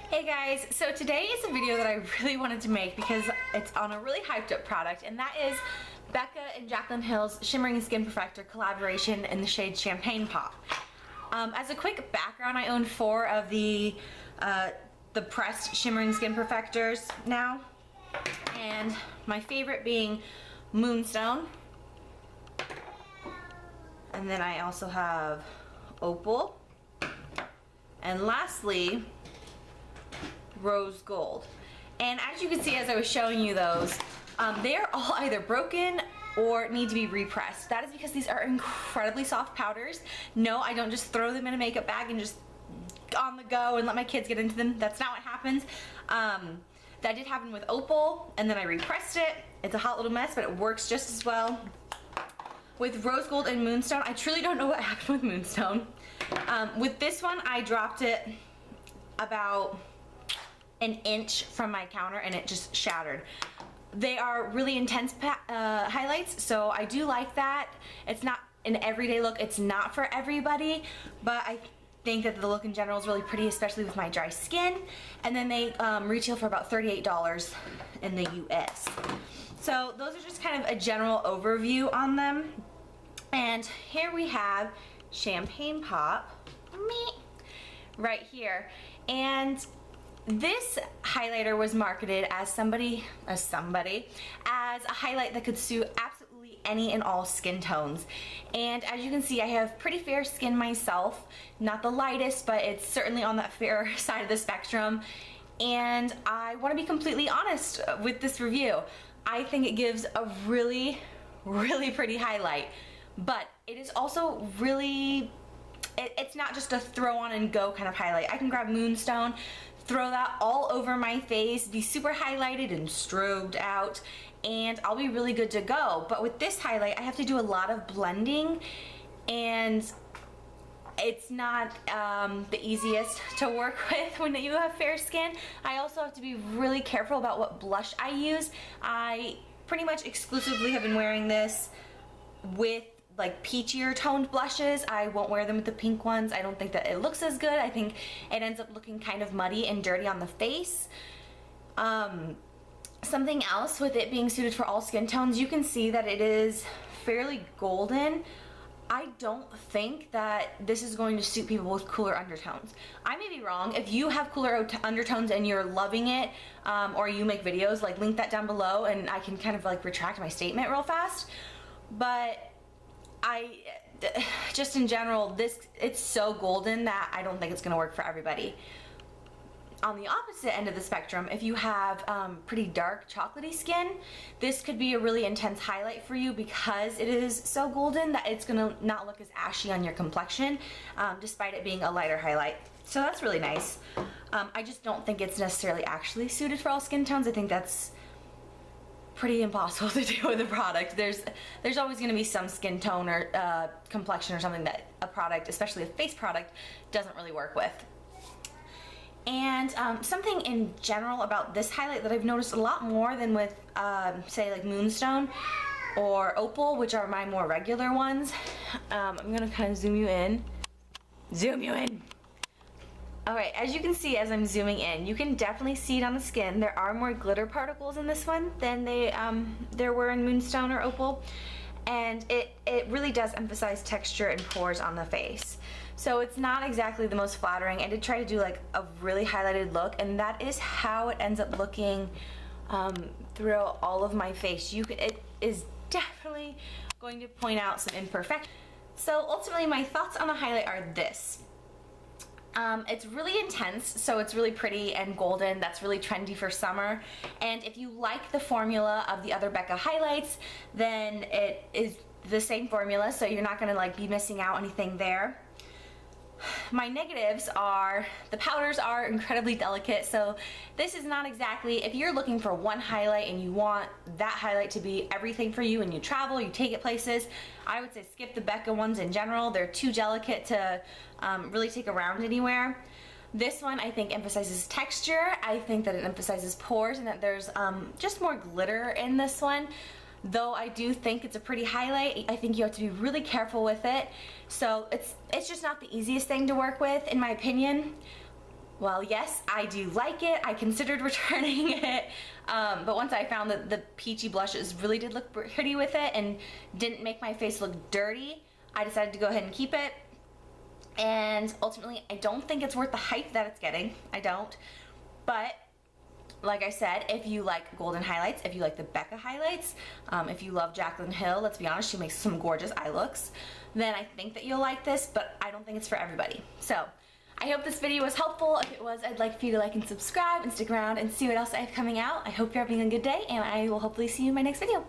Hey guys, so today is a video that I really wanted to make because it's on a really hyped up product, and that is Becca and Jaclyn Hill's Shimmering Skin Perfector collaboration in the shade Champagne Pop. As a quick background, I own 4 of the pressed Shimmering Skin Perfectors now, and my favorite being Moonstone, and then I also have Opal, and lastly Rose Gold. And as you can see, as I was showing you those, they're all either broken or need to be repressed. That is because these are incredibly soft powders. No, I don't just throw them in a makeup bag and just on the go and let my kids get into them. That's not what happens. That did happen with Opal, and then I repressed it. It's a hot little mess, but it works just as well. With Rose Gold and Moonstone, I truly don't know what happened with Moonstone. With this one, I dropped it about an inch from my counter and it just shattered. They are really intense highlights, so I do like that. It's not an everyday look, it's not for everybody, but I think that the look in general is really pretty, especially with my dry skin. And then they retail for about $38 in the US. So those are just kind of a general overview on them. And here we have Champagne Pop right here. And this highlighter was marketed as a highlight that could suit absolutely any and all skin tones. And as you can see, I have pretty fair skin myself, not the lightest, but it's certainly on that fair side of the spectrum. And I want to be completely honest with this review. I think it gives a really, really pretty highlight, but it is also really, it's not just a throw on and go kind of highlight. I can grab Moonstone, throw that all over my face, be super highlighted and strobed out, and I'll be really good to go. But with this highlight, I have to do a lot of blending, and it's not the easiest to work with when you have fair skin. I also have to be really careful about what blush I use. I pretty much exclusively have been wearing this with like peachier toned blushes. I won't wear them with the pink ones. I don't think that it looks as good. I think it ends up looking kind of muddy and dirty on the face. Something else with it being suited for all skin tones, you can see that it is fairly golden. I don't think that this is going to suit people with cooler undertones. I may be wrong. If you have cooler undertones and you're loving it, or you make videos, like link that down below and I can kind of like retract my statement real fast. But just in general, it's so golden that I don't think it's gonna work for everybody. On the opposite end of the spectrum, if you have pretty dark chocolatey skin, this could be a really intense highlight for you because it is so golden that it's gonna not look as ashy on your complexion, despite it being a lighter highlight. So that's really nice. I just don't think it's necessarily actually suited for all skin tones. I think that's pretty impossible to do with a product. There's always going to be some skin tone or complexion or something that a product, especially a face product, doesn't really work with. And something in general about this highlight that I've noticed a lot more than with say like Moonstone or Opal, which are my more regular ones. I'm gonna kind of zoom you in. Alright, as you can see as I'm zooming in, you can definitely see it on the skin. There are more glitter particles in this one than there were in Moonstone or Opal. And it really does emphasize texture and pores on the face. So it's not exactly the most flattering. I did try to do like a really highlighted look, and that is how it ends up looking throughout all of my face. It is definitely going to point out some imperfections. So ultimately my thoughts on the highlight are this. It's really intense, so it's really pretty and golden. That's really trendy for summer. And if you like the formula of the other Becca highlights, then it is the same formula, so you're not gonna like be missing out anything there. My negatives are the powders are incredibly delicate, so this is not exactly, if you're looking for one highlight and you want that highlight to be everything for you and you travel, you take it places, I would say skip the Becca ones in general. They're too delicate to really take around anywhere. This one I think emphasizes texture. I think that it emphasizes pores and that there's just more glitter in this one. Though I do think it's a pretty highlight, I think you have to be really careful with it. So it's just not the easiest thing to work with, in my opinion. well, yes, I do like it. I considered returning it, but once I found that the peachy blushes really did look pretty with it and didn't make my face look dirty, I decided to go ahead and keep it. And ultimately, I don't think it's worth the hype that it's getting. I don't. But like I said, if you like golden highlights, if you like the Becca highlights, if you love Jaclyn Hill, let's be honest, she makes some gorgeous eye looks, then I think that you'll like this, but I don't think it's for everybody. So I hope this video was helpful. If it was, I'd like for you to like and subscribe and stick around and see what else I have coming out. I hope you're having a good day, and I will hopefully see you in my next video.